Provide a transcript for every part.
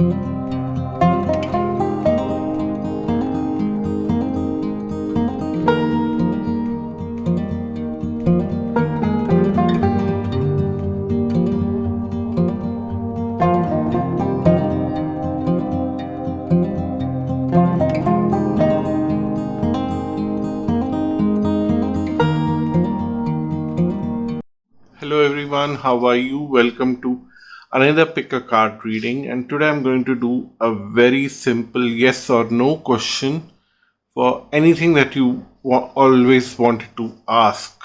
Hello everyone, how are you? Welcome to another pick a card reading, and today I'm going to do a very simple yes or no question for anything that you always wanted to ask.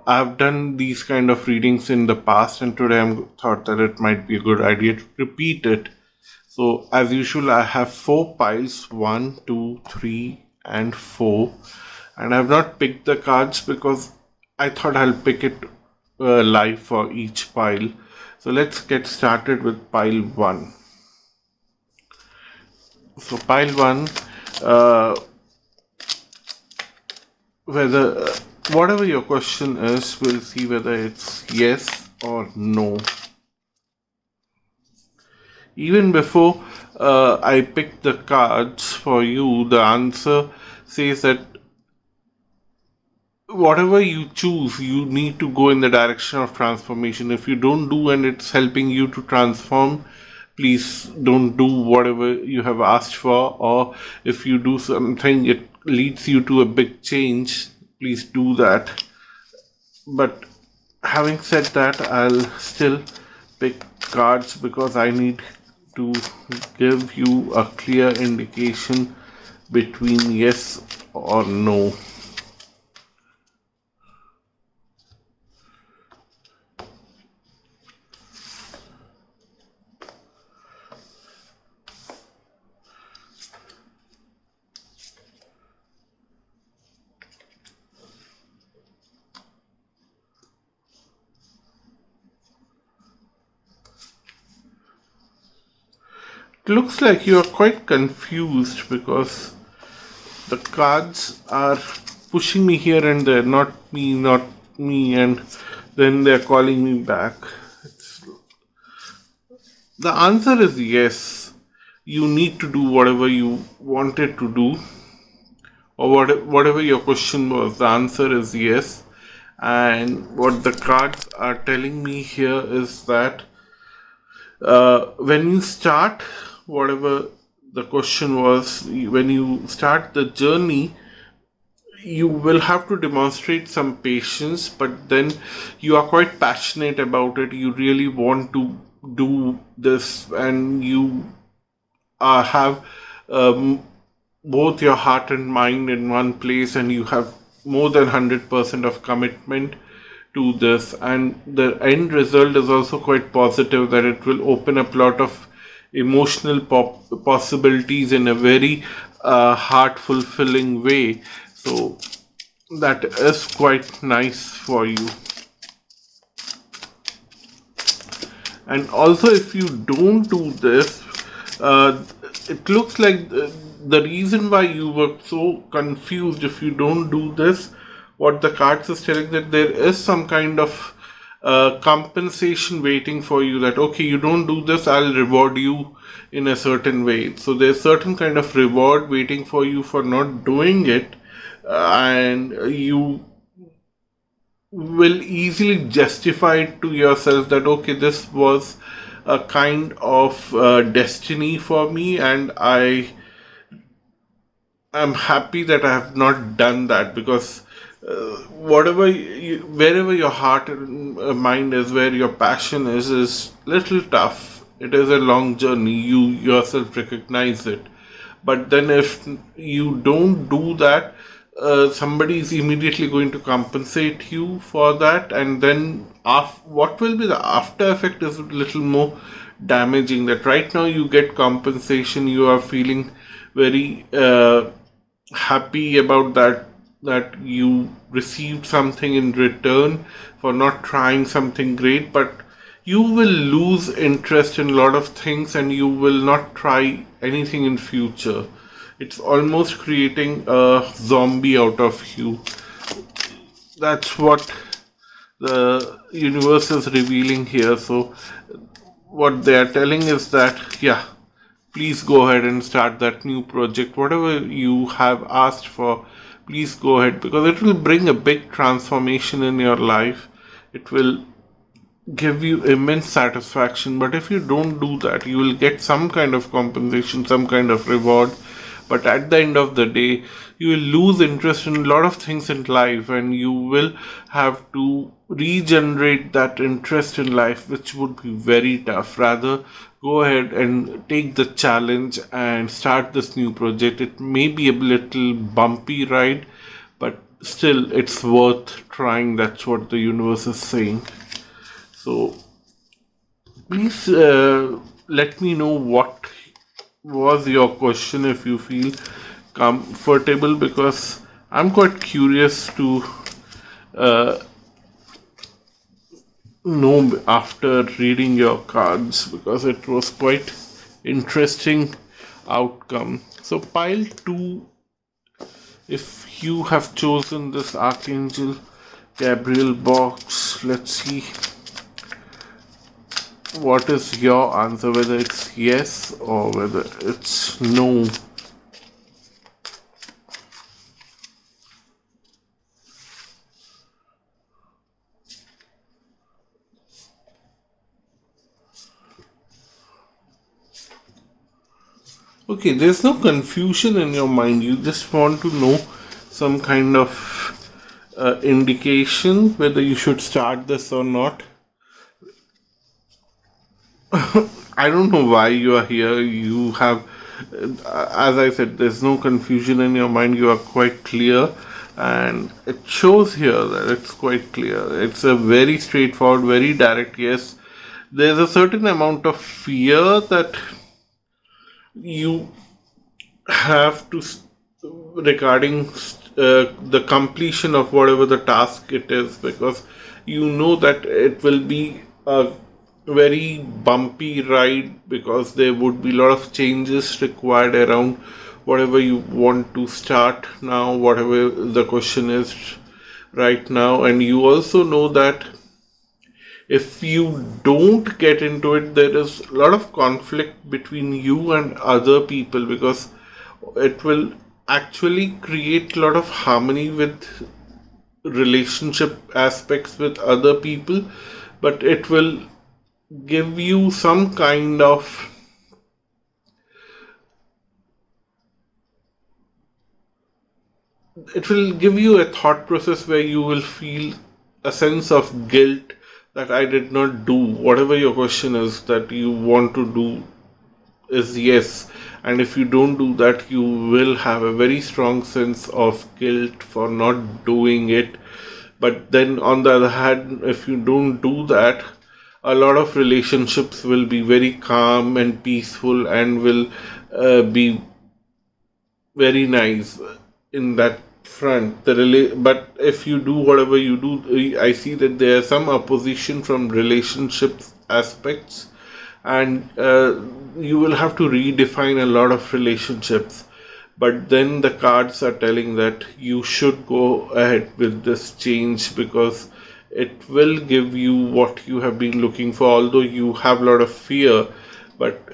I've done these kind of readings in the past, and today I thought that it might be a good idea to repeat it. So as usual, I have four piles: 1, 2, 3, and 4, and I've not picked the cards because I thought I'll pick it live for each pile. So let's get started with pile 1. So pile 1, uh, whether whatever your question is, we'll see whether it's yes or no. Even before I pick the cards for you, the answer says that whatever you choose, you need to go in the direction of transformation. If you don't do and it's helping you to transform, please don't do whatever you have asked for. Or if you do something, it leads you to a big change, please do that. But having said that, I'll still pick cards because I need to give you a clear indication between yes or no. It looks like you are quite confused because the cards are pushing me here and there, not me, and then they're calling me back. The answer is yes. You need to do whatever you wanted to do, or whatever your question was. The answer is yes. And what the cards are telling me here is that when you start whatever the question was, when you start the journey, you will have to demonstrate some patience, but then you are quite passionate about it. You really want to do this, and you have um, both your heart and mind in one place, and you have more than 100% of commitment to this, and the end result is also quite positive, that it will open up a lot of emotional possibilities in a very heart fulfilling way. So that is quite nice for you. And also, if you don't do this, it looks like the reason why you were so confused, if you don't do this, what the cards is telling, that there is some kind of compensation waiting for you, that okay, you don't do this, I'll reward you in a certain way. So there's certain kind of reward waiting for you for not doing it, and you will easily justify it to yourself that okay, this was a kind of destiny for me, and I am happy that I have not done that, because wherever your heart and mind is, where your passion is little tough. It is a long journey, you yourself recognize it. But then if you don't do that, somebody is immediately going to compensate you for that, and then what will be the after effect is a little more damaging. That right now you get compensation, you are feeling very happy about that you received something in return for not trying something great, but you will lose interest in a lot of things, and you will not try anything in future. It's almost creating a zombie out of you. That's what the universe is revealing here. So what they are telling is that, yeah, please go ahead and start that new project. Whatever you have asked for, please go ahead, because it will bring a big transformation in your life. It will give you immense satisfaction. But if you don't do that, you will get some kind of compensation, some kind of reward. But at the end of the day, you will lose interest in a lot of things in life, and you will have to regenerate that interest in life, which would be very tough. Rather, go ahead and take the challenge and start this new project. It may be a little bumpy ride, but still it's worth trying. That's what the universe is saying. So please let me know what was your question, if you feel comfortable, because I'm quite curious to uh, know after reading your cards, because it was quite interesting outcome. So pile 2, if you have chosen this Archangel Gabriel box, let's see what is your answer, whether it's yes or whether it's no. Okay, there's no confusion in your mind. You just want to know some kind of indication whether you should start this or not. I don't know why you are here. You have, as I said, there's no confusion in your mind. You are quite clear, and it shows here that it's quite clear. It's a very straightforward, very direct yes. There's a certain amount of fear that you have to regarding the completion of whatever the task it is, because you know that it will be a very bumpy ride, because there would be a lot of changes required around whatever you want to start now, whatever the question is right now. And you also know that if you don't get into it, there is a lot of conflict between you and other people, because it will actually create a lot of harmony with relationship aspects with other people, but it will give you some kind of it will give you a thought process where you will feel a sense of guilt that I did not do whatever your question is that you want to do is yes, and if you don't do that, you will have a very strong sense of guilt for not doing it. But then on the other hand, if you don't do that, a lot of relationships will be very calm and peaceful, and will be very nice in that front. But if you do whatever you do, I see that there is some opposition from relationships aspects, and you will have to redefine a lot of relationships. But then the cards are telling that you should go ahead with this change, because it will give you what you have been looking for, although you have a lot of fear. But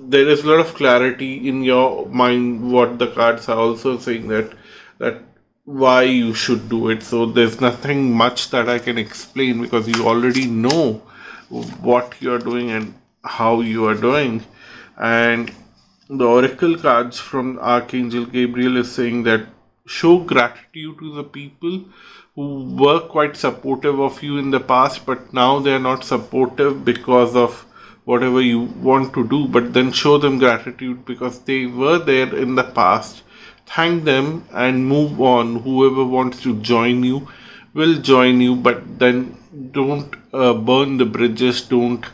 there is a lot of clarity in your mind. What the cards are also saying that why you should do it. So there's nothing much that I can explain, because you already know what you're doing and how you are doing. And the oracle cards from Archangel Gabriel is saying that show gratitude to the people who were quite supportive of you in the past, but now they are not supportive because of whatever you want to do. But then show them gratitude because they were there in the past. Thank them and move on. Whoever wants to join you will join you, but then don't burn the bridges. Don't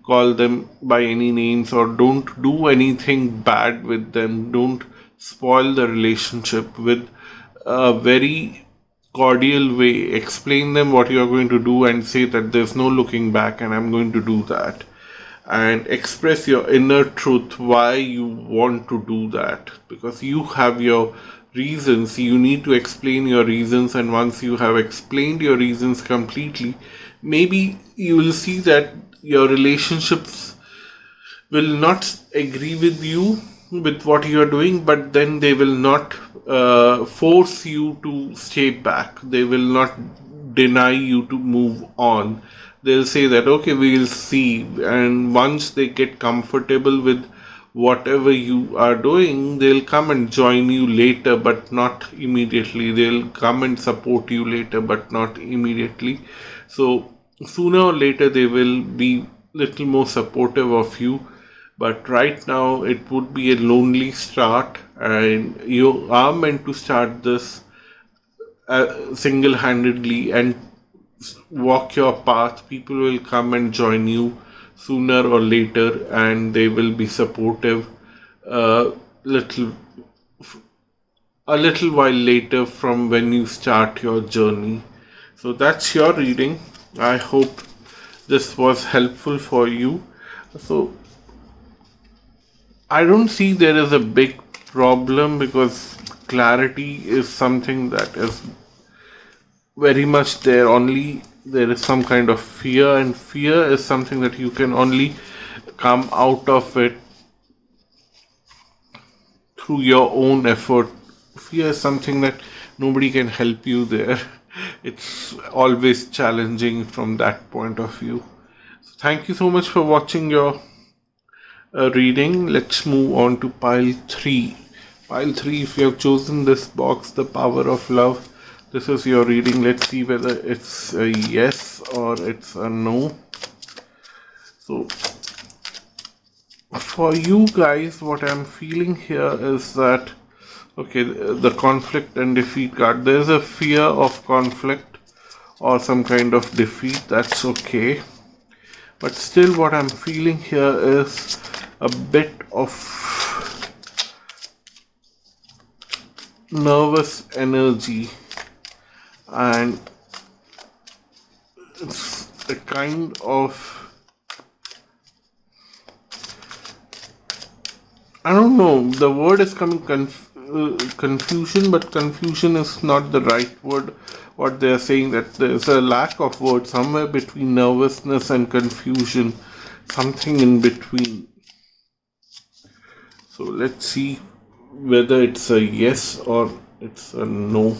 call them by any names, or don't do anything bad with them. Don't spoil the relationship. With a very cordial way, explain them what you are going to do, and say that there's no looking back and I'm going to do that. And express your inner truth why you want to do that, because you have your reasons. You need to explain your reasons, and once you have explained your reasons completely, maybe you will see that your relationships will not agree with you with what you are doing, but then they will not force you to stay back. They will not deny you to move on. They'll say that okay, we'll see, and once they get comfortable with whatever you are doing, they'll come and join you later, but not immediately. They'll come and support you later, but not immediately. So sooner or later they will be little more supportive of you, but right now it would be a lonely start, and you are meant to start this single-handedly and walk your path. People will come and join you sooner or later, and they will be supportive uh, little a little while later from when you start your journey. So that's your reading. I hope this was helpful for you. So I don't see there is a big problem, because clarity is something that is very much there. Only there is some kind of fear, and fear is something that you can only come out of it through your own effort. Fear is something that nobody can help you there. It's always challenging from that point of view. So thank you so much for watching your reading. Let's move on to pile 3. Pile 3, if you have chosen this box, The Power of Love, this is your reading. Let's see whether it's a yes or it's a no. So for you guys, what I'm feeling here is that, okay, the conflict and defeat card, there's a fear of conflict or some kind of defeat. That's okay, but still what I'm feeling here is a bit of nervous energy, and it's a kind of, I don't know, the word is coming confusion, but confusion is not the right word. What they are saying, that there's a lack of word somewhere between nervousness and confusion, something in between. So let's see whether it's a yes or it's a no.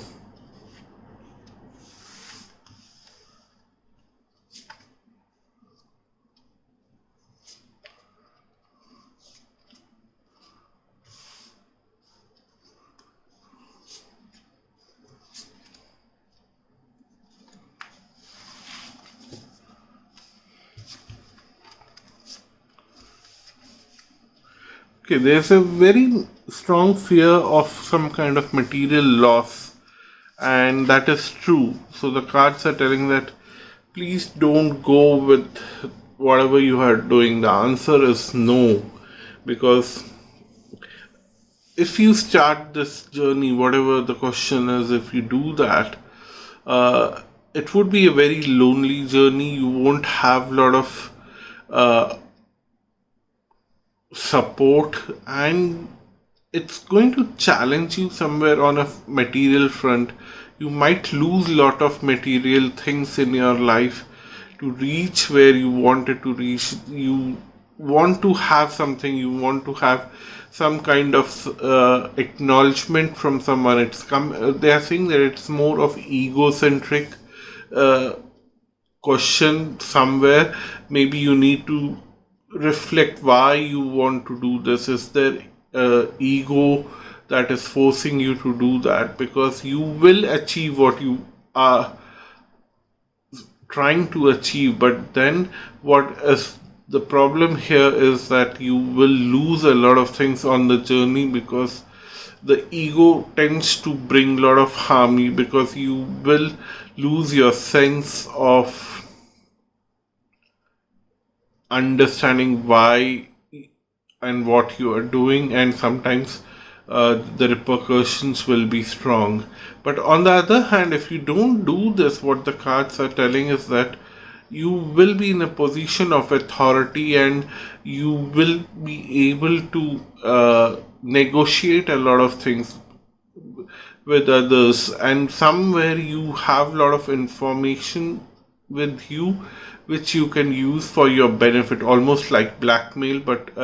Okay, there's a very strong fear of some kind of material loss, and that is true. So the cards are telling that please don't go with whatever you are doing. The answer is no, because if you start this journey, whatever the question is, if you do that, it would be a very lonely journey. You won't have a lot of support, and it's going to challenge you somewhere on a material front. You might lose a lot of material things in your life to reach where you wanted to reach. You want to have something, you want to have some kind of acknowledgement from someone. They are saying that it's more of egocentric question somewhere. Maybe you need to reflect why you want to do this. Is there ego that is forcing you to do that? Because you will achieve what you are trying to achieve, but then what is the problem here is that you will lose a lot of things on the journey, because the ego tends to bring a lot of harm, because you will lose your sense of understanding why and what you are doing, and sometimes the repercussions will be strong. But on the other hand, if you don't do this, what the cards are telling is that you will be in a position of authority, and you will be able to negotiate a lot of things with others, and somewhere you have a lot of information with you, which you can use for your benefit, almost like blackmail. But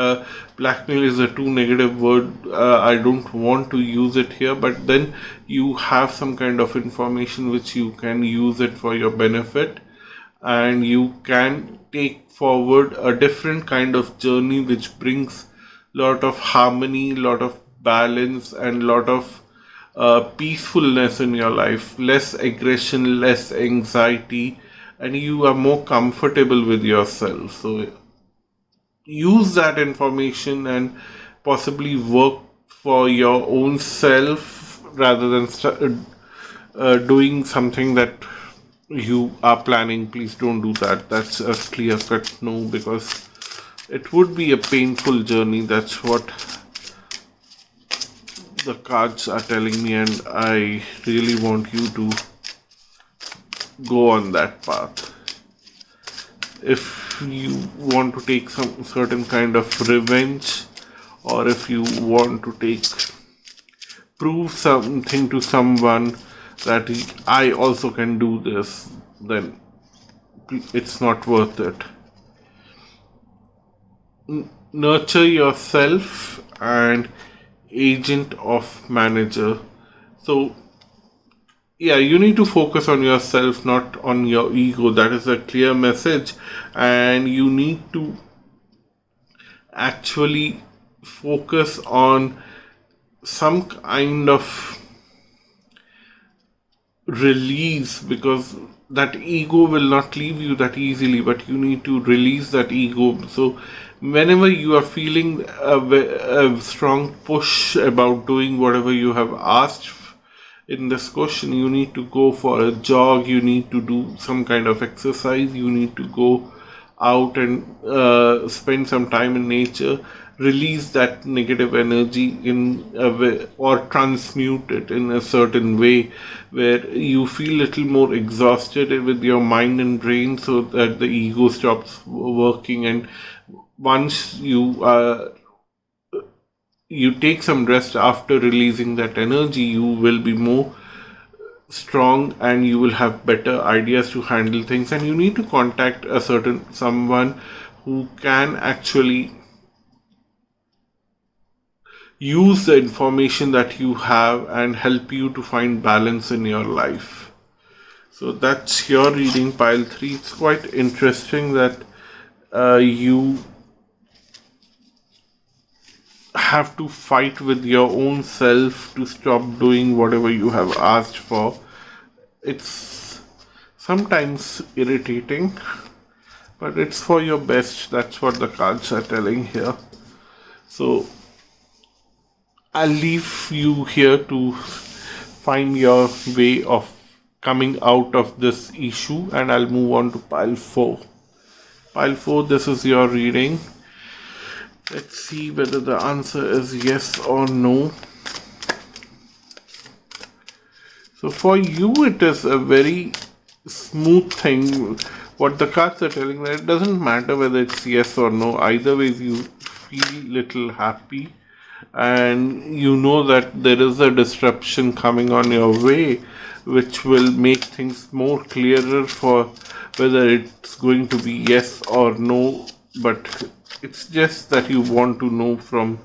blackmail is a too negative word. I don't want to use it here. But then you have some kind of information which you can use it for your benefit, and you can take forward a different kind of journey which brings lot of harmony, lot of balance, and lot of peacefulness in your life, less aggression, less anxiety, and you are more comfortable with yourself. So use that information and possibly work for your own self rather than doing something that you are planning. Please don't do that. That's a clear cut no, because it would be a painful journey. That's what the cards are telling me, and I really want you to go on that path. If you want to take some certain kind of revenge, or if you want to prove something to someone that I also can do this, then it's not worth it. Nurture yourself and agent of manager. So yeah, you need to focus on yourself, not on your ego. That is a clear message, and you need to actually focus on some kind of release, because that ego will not leave you that easily, but you need to release that ego. So whenever you are feeling a strong push about doing whatever you have asked in this question, you need to go for a jog, you need to do some kind of exercise, you need to go out and spend some time in nature, release that negative energy in a way, or transmute it in a certain way where you feel a little more exhausted with your mind and brain, so that the ego stops working. And once you take some rest after releasing that energy, you will be more strong and you will have better ideas to handle things. And you need to contact someone who can actually use the information that you have and help you to find balance in your life. So that's your reading, pile 3. It's quite interesting that you have to fight with your own self to stop doing whatever you have asked for. It's sometimes irritating, but it's for your best. That's what the cards are telling here. So I'll leave you here to find your way of coming out of this issue, and I'll move on to pile 4. Pile 4, this is your reading. Let's see whether the answer is yes or no. So for you, it is a very smooth thing. What the cards are telling, that it doesn't matter whether it's yes or no. Either way, you feel little happy, and you know that there is a disruption coming on your way, which will make things more clearer for whether it's going to be yes or no. But it's just that you want to know from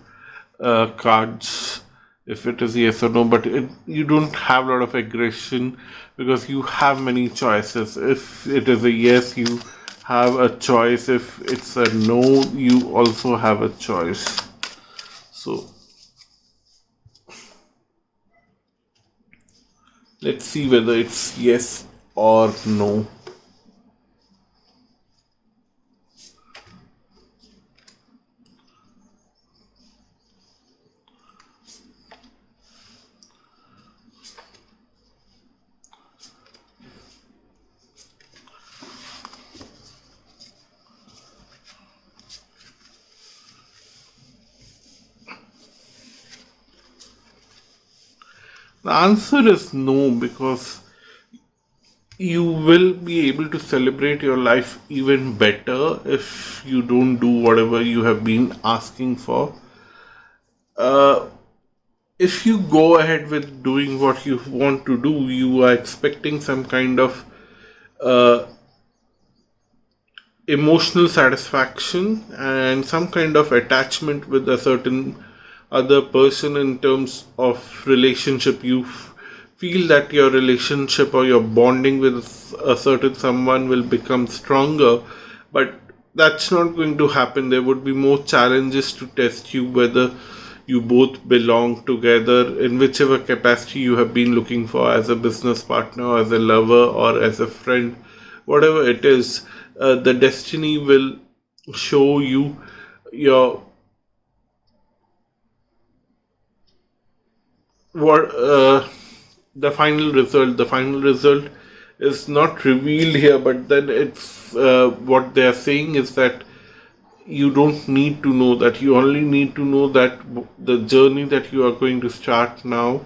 cards if it is yes or no, but you don't have a lot of aggression because you have many choices. If it is a yes, you have a choice. If it's a no, you also have a choice. So let's see whether it's yes or no. The answer is no, because you will be able to celebrate your life even better if you don't do whatever you have been asking for. If you go ahead with doing what you want to do, you are expecting some kind of emotional satisfaction and some kind of attachment with a certain other person in terms of relationship. You feel that your relationship or your bonding with a certain someone will become stronger, but that's not going to happen. There would be more challenges to test you whether you both belong together in whichever capacity you have been looking for, as a business partner, or as a lover, or as a friend, whatever it is. The destiny will show you your what the final result. The final result is not revealed here, but then it's what they are saying is that you don't need to know that. You only need to know that the journey that you are going to start now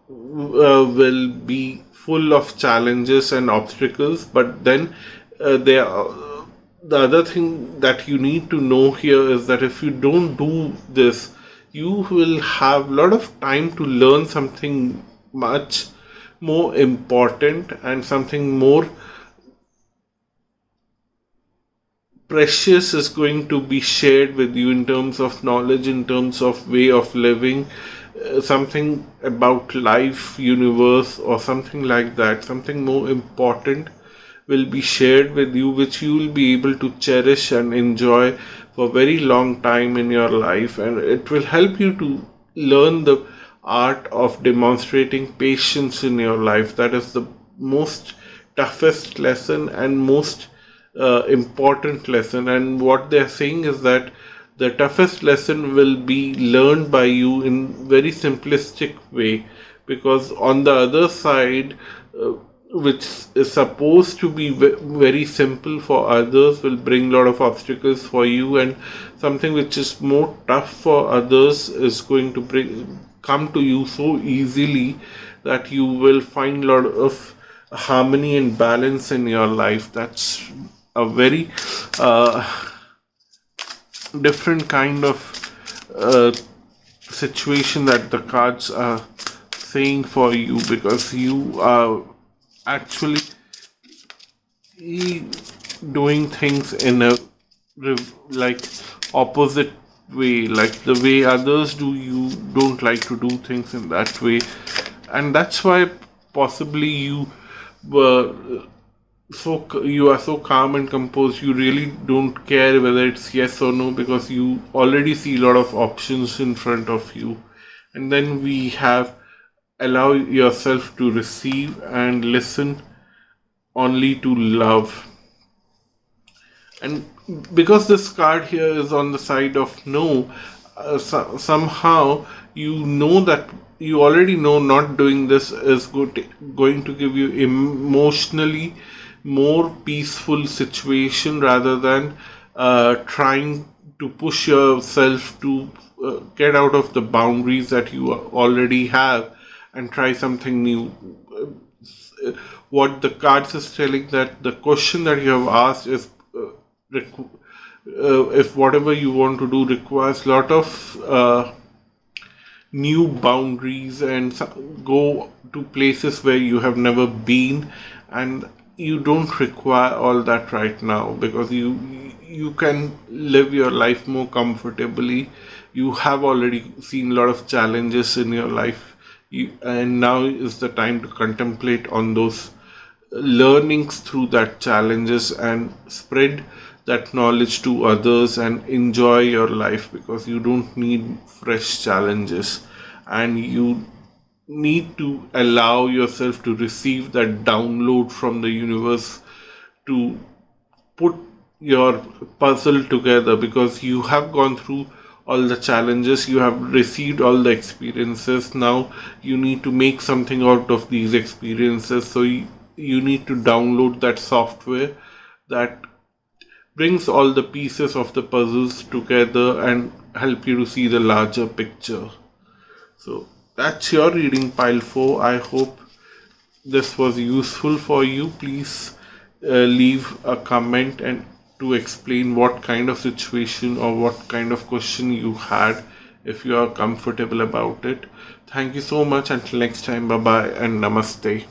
will be full of challenges and obstacles. But then there are, the other thing that you need to know here is that if you don't do this, you will have a lot of time to learn something much more important and something more precious is going to be shared with you in terms of knowledge, in terms of way of living, something about life, universe, or something like that. Something more important will be shared with you, which you will be able to cherish and enjoy for a very long time in your life, and it will help you to learn the art of demonstrating patience in your life. That is the most toughest lesson and most important lesson. And what they are saying is that the toughest lesson will be learned by you in very simplistic way, because on the other side, which is supposed to be very simple for others, will bring a lot of obstacles for you, and something which is more tough for others is going to come to you so easily that you will find a lot of harmony and balance in your life. That's a very different kind of situation that the cards are saying for you, because you are actually doing things in a like opposite way, like the way others do. You don't like to do things in that way, and that's why possibly you were you are so calm and composed. You really don't care whether it's yes or no, because you already see a lot of options in front of you. And then we have allow yourself to receive and listen only to love. And because this card here is on the side of no, somehow you know that you already know not doing this is going to give you emotionally more peaceful situation, rather than trying to push yourself to get out of the boundaries that you already have and try something new. What the cards is telling, that the question that you have asked is if whatever you want to do requires a lot of new boundaries and go to places where you have never been, and you don't require all that right now, because you can live your life more comfortably. You have already seen a lot of challenges in your life, and now is the time to contemplate on those learnings through that challenges and spread that knowledge to others and enjoy your life, because you don't need fresh challenges, and you need to allow yourself to receive that download from the universe to put your puzzle together, because you have gone through all the challenges, you have received all the experiences. Now you need to make something out of these experiences. So you need to download that software that brings all the pieces of the puzzles together and help you to see the larger picture. So that's your reading, pile 4. I hope this was useful for you. Please leave a comment and to explain what kind of situation or what kind of question you had, if you are comfortable about it. Thank you so much. Until next time, bye bye and namaste.